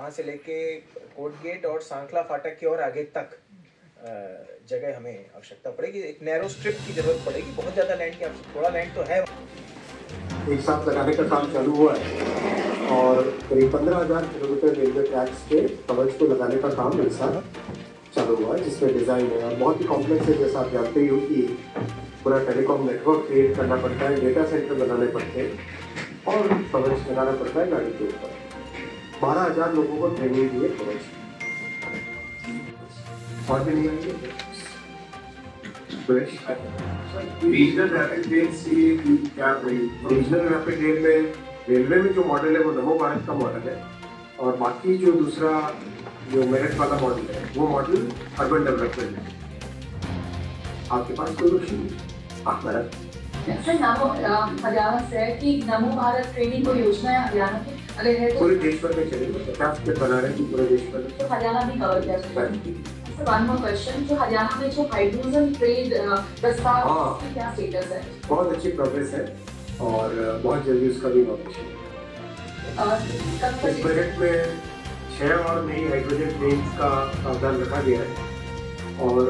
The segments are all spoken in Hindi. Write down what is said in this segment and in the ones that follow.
वहाँ से लेके कोर्ट गेट और सांखला फाटक की और आगे तक जगह हमें आवश्यकता पड़ेगी। एक नैरो स्ट्रिप की जरूरत पड़ेगी, बहुत ज़्यादा लैंड की आवश्यकता, थोड़ा लैंड तो है। एक साथ लगाने का काम चालू हुआ है और करीब 15,000 किलोमीटर रेलवे ट्रैक्स के कवच को लगाने का काम एक साथ चालू हुआ है, जिसमें डिज़ाइन है और बहुत ही कॉम्प्लेक्स है। जैसा आप जानते ही हो कि पूरा टेलीकॉम नेटवर्क क्रिएट करना पड़ता है, डेटा सेंटर बनाने पड़ते हैं और कवच लगाना पड़ता है गाड़ी के ऊपर। 12,000 लोगों को ट्रेनिंग दी है कवच और भी नहीं आएंगे। रीजनल रैपिड रेल से क्या रीजनल रैपिड रेल में रेलवे में जो मॉडल है वो नमो भारत का मॉडल है और बाकी जो दूसरा जो मेरिट वाला मॉडल है वो मॉडल अर्बन डेवलपमेंट है। आपके पास कोई क्वेश्चन नहीं? आप भारत सर हरियाणा से कि नमो भारत ट्रेनिंग कोई योजना है हरियाणा की, अगर है तो पूरे देश भर में चलेगी। 50 स्टेट बना रहे हैं पूरे देश भर में, तो हरियाणा भी कवर किया जाएगा। वन मोर क्वेश्चन, जो हरियाणा में जो हाइड्रोजन ट्रेड प्रस्ताव की क्या स्टेटस है? बहुत अच्छी प्रोग्रेस है और बहुत जल्दी उसका भी इनॉग्रेशन है। इस बजट में 6 और नई हाइड्रोजन ट्रेन्स का प्रावधान रखा गया है और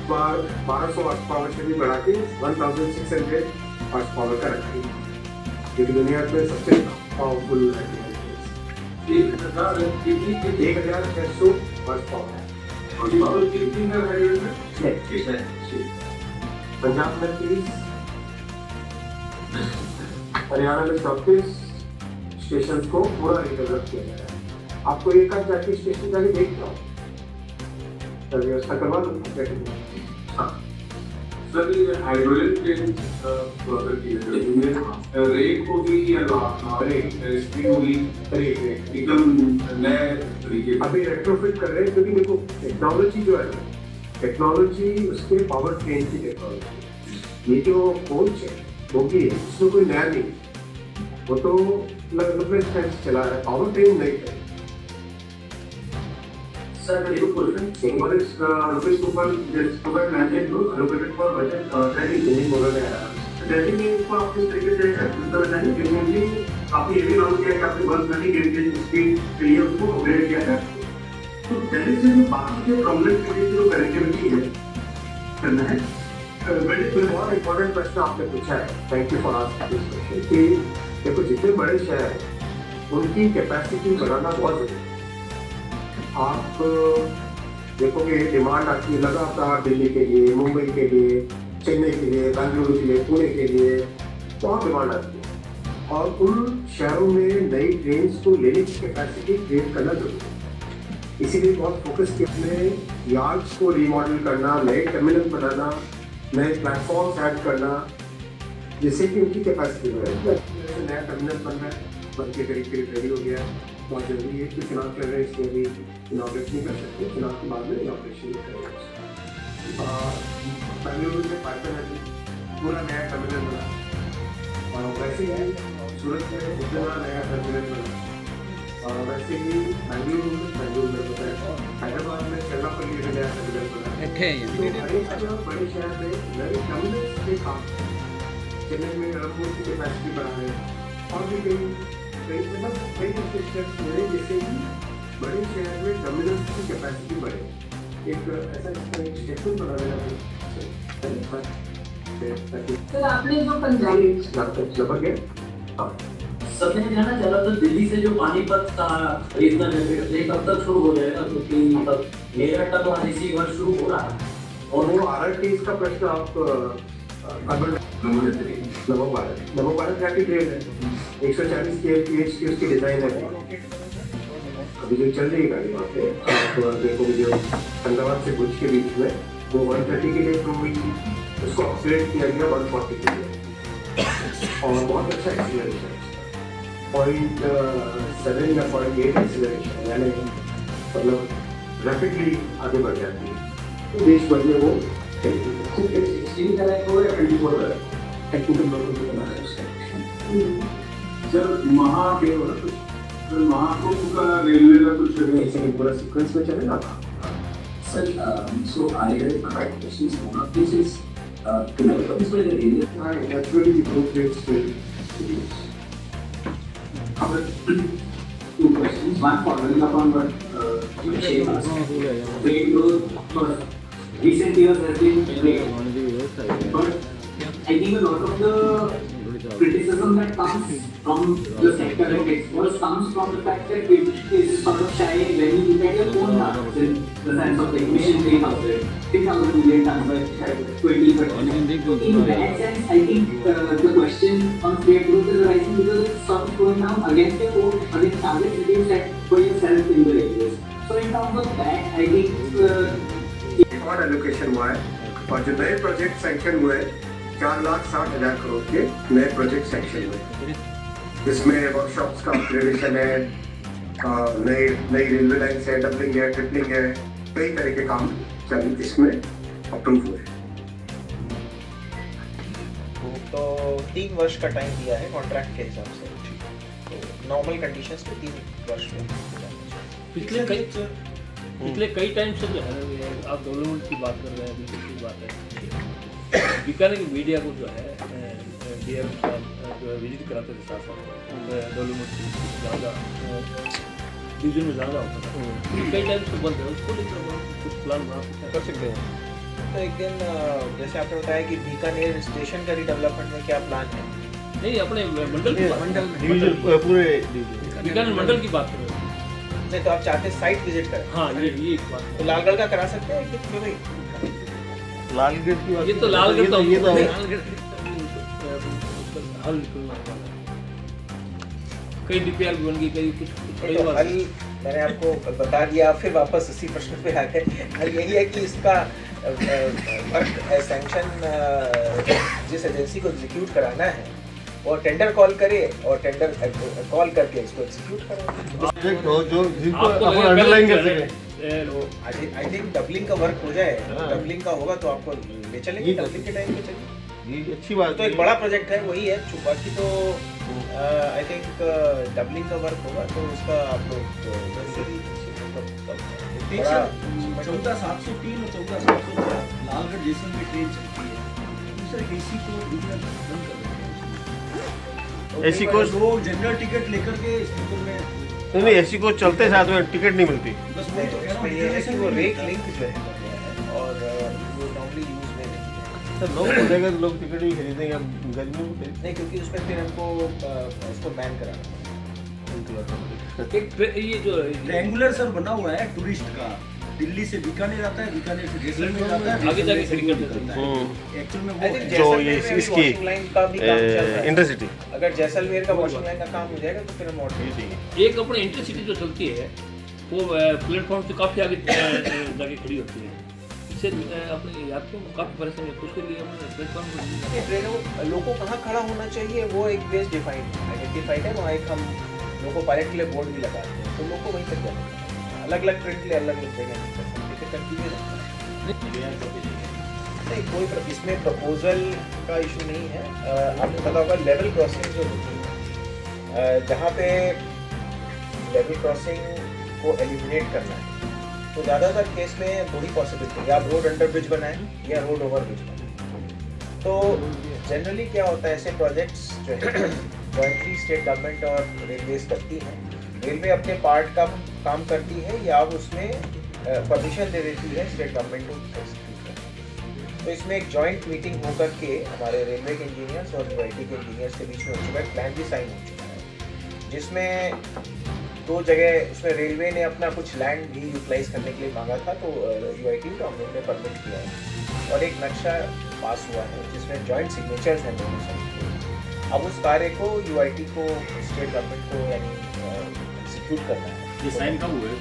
1200 हॉर्स पावर से भी बढ़ा के 1600 हॉर्स पावर का रखा गया, जो दुनिया में सबसे powerful hydrogen train 1,600 horse power है। पंजाब में 30, हरियाणा में 34 स्टेशन को पूरा रिडेवलप किया गया है। आपको एक आध जाके स्टेशन जाके देख जाओ, व्यवस्था करवा दो। हाँ सर, ये हाइड्रोजन ट्रेन रेक होगी या स्पीड होगी एकदम नए तरीके? अभी रेट्रोफिट कर रहे हैं क्योंकि देखो टेक्नोलॉजी जो है, टेक्नोलॉजी उसके पावर ट्रेन की टेक्नोलॉजी, ये जो कोच है वो भी है, उसमें कोई नया नहीं, वो तो लगभग चला रहा है, पावर ट्रेन नहीं है। Sir, the question what is rupees 2.92 allocated for budget training नहीं बोला गया। ट्रेनिंग में इसको आप किस तरीके से बताएंगे? क्योंकि आपने ये भी नाम किया कि आपने 130 स्पीड के लिए उसको अपग्रेड किया है, तो दिल्ली से जो बाकी जो प्रॉब्लम के लिए जो कनेक्टिविटी है करना है। बहुत इम्पोर्टेंट प्रश्न आपने पूछा है, thank you for asking this question. कि देखो जितने बड़े शहर हैं उनकी कैपेसिटी बढ़ाना बहुत जरूरी है। आप देखोगे डिमांड आती है लगातार दिल्ली के लिए, मुंबई के लिए, चेन्नई के लिए, बेंगलुरु के लिए, पुणे के लिए बहुत डिमांड आती है और उन शहरों में नई ट्रेन को लेने की कैपेसिटी क्रिएट करना जरूरी है। इसीलिए बहुत फोकस किया हमने यार्ड्स को रीमॉडल करना, नए टर्मिनल बनाना, नए प्लेटफॉर्म्स ऐड करना, जिससे कि उनकी कैपेसिटी बढ़े। नया टर्मिनल बन रहा है, बन के करीब रेडी हो गया है, बहुत जरूरी है कि चुनाव कर रहे हैं, इसमें भी इनॉग्रेशन नहीं कर सकते, चुनाव के बाद में इनॉग्रेशन करेंगे। बेंगलुरु में पाइपलाइन पूरा नया टर्मिनल बना और वैसे ही सूरत में उतना नया टर्मिनल बना और वैसे ही बेंगलुरु में बताया, हैदराबाद में चेल्लापल्ली में नया टर्मिनल बना। बड़े शहर में नए टर्मिनल के काम, चेन्नई में एयरपोर्ट की कैपेसिटी बढ़ा रहे हैं और भी कई स्टेप्स मिले जिससे कि बड़े शहर में टर्मिनल्स की कैपेसिटी बढ़े। एक ऐसा स्टेशन बना देना सर, आपने जो पंजाब लगभग है। सबने जानना चाहा तो दिल्ली से जो पानीपत का रीजनल रेलवे कब तक शुरू हो जाएगा, क्योंकि मतलब मेरठ का तो इसी वर्ष शुरू हो रहा है और वो RRTs का प्रश्न आप नमो भारत रैपिड रेल है, 140 kmph की उसकी डिजाइन है, अभी जो चल रही है गाड़ी वहाँ पे आप देखोगे जो अहमदाबाद से भुज के बीच में वो 130 के लिए अप्रूव हुई थी, उसको अपग्रेड किया गया 140 के लिए और बहुत अच्छा एक्सीलरेशन है, 0.7 या 0.8 एक्सीलरेशन, यानी मतलब रैपिडली आगे बढ़ जाती है। तो देश भर में वो महाकुंभ का रेलवे का कुछ पूरा सीक्वेंस में चलेगा। Sir, so I had five questions. One of these is to develop this by the area. Naturally, the growth rates will reduce. two questions. one following up on what Abhishek asked. Trade growth for recent years has been great, but I think a lot of the criticism that comes from the sector and experts comes from the fact that it is sort of shy when you look at your own numbers in the sense of the emission 3,000 million tons by 2030. In that sense, I think the question on trade growth is arising because it's sort of going down against your own targets that you set for yourself in the railways. So in terms of that, I think और एलोकेशन हुआ है और जो नए प्रोजेक्ट सैंक्शन हुए 4,60,000 करोड़ के नए प्रोजेक्ट सैंक्शन हुए, इसमें वर्कशॉप्स का अपग्रेडेशन है, नई रेलवे लाइन है, डबलिंग है, ट्रिपलिंग है, कई तरह के काम इसमें अप्रूव हुए। तो 3 वर्ष का टाइम दिया है कॉन्ट्रैक्ट के हिसाब से, तो नॉर्मल कंडीशंस में 3 वर्ष में। पिछले कई टाइम से जो है आप डेवलपमेंट की बात कर रहे हैं, बिल्कुल की बात है। बीकानेर की मीडिया को जो है डीएम साहब जो है विजिट कराते थे साथ साथ डेवलपमेंट की ज़्यादा डिवीजन में ज़्यादा होता था, कई टाइम से बंद है, उसको लेकर कुछ प्लान बना कर सकते हैं। तो एक दिन जैसे आपने बताया कि बीकानेर स्टेशन का रिडेवलपमेंट में क्या प्लान है? नहीं, अपने मंडल की डिवीजन पूरे बीकानेर मंडल की बात कर रहे हैं। नहीं तो आप चाहते हैं साइट विजिट करें? हाँ, ये एक बात। तो लालगढ़ का करा सकते हैं कि भाई लालगढ़ की बात, ये तो लालगढ़ तो ये तो हल निकलना कई डीपीआर भी बन गई, कई कुछ हल मैंने आपको बता दिया, फिर वापस उसी प्रश्न पे आ गए। हल यही है कि इसका वर्क सैंक्शन जिस एजेंसी को एग्जीक्यूट कराना है वो टेंडर कॉल करे और टेंडर कॉल करके इसको एग्जीक्यूट करे। जो जिनको अपन अंडरलाइन कर सके। आई थिंक डबलिंग का वर्क हो जाए, डबलिंग का होगा तो आपको ले चलेंगे, डबलिंग के टाइम पे चलेंगे। ये अच्छी बात तो एक बड़ा प्रोजेक्ट है, वही है। बाकी तो आई थिंक डबलिंग का वर्क होगा तो उसका आप लोग 14,703 और 14,704 लालगढ़ जैसलमेर ट्रेन चलती है, दूसरे एसी को बंद कर देते हैं। एसी कोच वो जनरल टिकट लेकर के स्लीपर में नहीं, एसी कोच चलते साथ में टिकट नहीं मिलती। बस वही तो कह रहा हूँ, ये है कि वो रेक लिंक जो है और वो नॉर्मली यूज में नहीं है। सर लोग बोलेंगे तो लोग टिकट भी खरीदेंगे गर्मियों में नहीं, क्योंकि उसमें फिर हमको उसको बैन कराना एक ये जो ट्रायंगुलर सर बना हुआ है टूरिस्ट का, दिल्ली से बीकानेर आता है, बीकानेर से जैसलमेर आता है, आगे जाके खड़ी कर देता है। एक्चुअल में वो जो ये इसकी इंटरसिटी, अगर जैसलमेर का वॉशिंग लाइन का काम हो जाएगा तो फिर हम ऑर्डर देंगे। एक अपने इंटरसिटी जो चलती है वो प्लेटफॉर्म से काफ़ी आगे जाके खड़ी होती है, इससे अपने यात्रियों को काफ़ी परेशानी होती है। उसके लिए अपने प्लेटफॉर्म ट्रेनों लोगों को कहाँ खड़ा होना चाहिए वो एक बेस आइडेंटिफाइड है, वहाँ एक हम लोको पायलट के लिए बोर्ड भी लगाते हैं, तो लोग को वहीं तक जाना है। अलग अलग ट्रेन के लिए अलग अलग जगह नहीं, कोई इसमें प्रपोजल का इशू नहीं है। आपको पता होगा लेवल क्रॉसिंग जो होती है, जहाँ पे लेवल क्रॉसिंग को एलिमिनेट करना है तो ज़्यादातर केस में दो ही पॉसिबिलिटी है, या आप रोड अंडर ब्रिज बनाएं या रोड ओवर ब्रिज बनाएं। तो जनरली क्या होता है, ऐसे प्रोजेक्ट्स जो है जॉइंटली स्टेट गवर्नमेंट और रेलवेज करती हैं। रेलवे अपने पार्ट का काम करती है या उसमें परमिशन दे देती है स्टेट गवर्नमेंट को एग्जीक्यूट करने। तो इसमें एक जॉइंट मीटिंग होकर के हमारे रेलवे के इंजीनियर्स और यूआईटी के इंजीनियर्स के बीच में हो चुका है, प्लान भी साइन हो चुका है, जिसमें 2 जगह उसमें रेलवे ने अपना कुछ लैंड भी यूटिलाइज करने के लिए मांगा था, तो यूआईटी को हम लोग ने परमिट किया है और एक नक्शा पास हुआ है जिसमें जॉइंट सिग्नेचर्स हैं दोनों साइड। अब उस कार्य को यूआईटी को स्टेट गवर्नमेंट को यानी एग्जीक्यूट करना है। ये साइन कब हुए?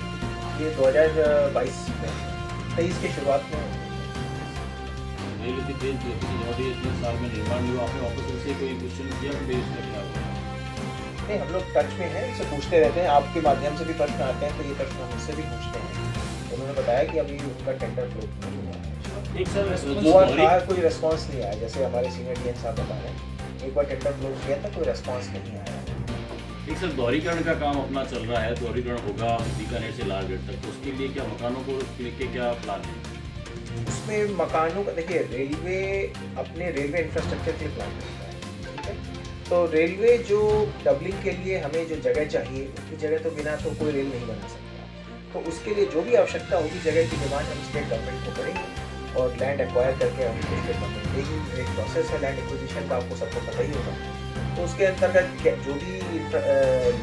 ये 2022 में 23 की शुरुआत में। रेलवे की ट्रेन इतने साल में निर्माण हुआ, आपने ऑफिसर से कोई क्वेश्चन किया कि इसमें क्या हुआ? नहीं, हम लोग टच में हैं, इससे पूछते रहते हैं, आपके माध्यम से भी प्रश्न आते हैं तो ये प्रश्न हम इससे भी पूछते हैं। उन्होंने बताया कि अभी उनका टेंडर फ्लोट नहीं हुआ है, एक सर कोई रेस्पॉन्स नहीं आया। जैसे हमारे सीनियर डीएन साहब बता रहे हैं, एक बार टेंडर फ्लोट किया था, कोई रेस्पॉन्स नहीं आया। एक सर दोहरीकरण का काम अपना चल रहा है, दोहरीकरण होगा बीकानेर से लालगढ़ तक, तो उसके लिए क्या मकानों को लेके क्या प्लान है? उसमें मकानों का देखिए, रेलवे अपने रेलवे इंफ्रास्ट्रक्चर के लिए प्लान करता है, ठीक है। तो तो रेलवे जो डबलिंग के लिए हमें जो जगह चाहिए, उसकी जगह तो बिना तो कोई रेल नहीं बना सकता। तो उसके लिए जो भी आवश्यकता होगी जगह की डिमांड हम स्टेट गवर्नमेंट को करेंगे और लैंड एक्वायर करके हम स्टेट गवर्नमेंट देगी। एक प्रोसेस है लैंड एक्विजिशन का, आपको सबको पता ही होगा। तो उसके अंतर्गत जो भी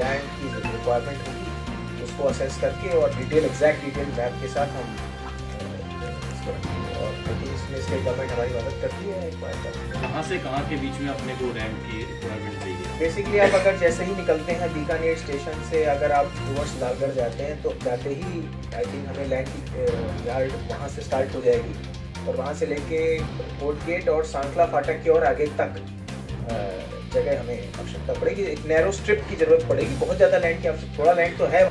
लैंड की रिक्वायरमेंट होगी उसको असेस करके और एग्जैक्ट डिटेल मैप के साथ हम और इसमें स्टेट गवर्नमेंट हमारी मदद करती है एक्वायर करने। कहाँ से कहाँ के बीच में अपने को लैंड की रिक्वायरमेंट चाहिए? बेसिकली आप अगर जैसे ही निकलते हैं बीकानेर स्टेशन से, अगर आप टूवर्ड्स लालगढ़ जाते हैं तो जाते ही आई थिंक हमें लैंड की यार्ड वहाँ से स्टार्ट हो जाएगी और वहाँ से लेके कोर्ट गेट और सांखला फाटक की और आगे तक जगह हमें आवश्यकता पड़ेगी। एक नैरो स्ट्रिप की ज़रूरत पड़ेगी, बहुत ज़्यादा लैंड की आवश्यकता, थोड़ा लैंड तो है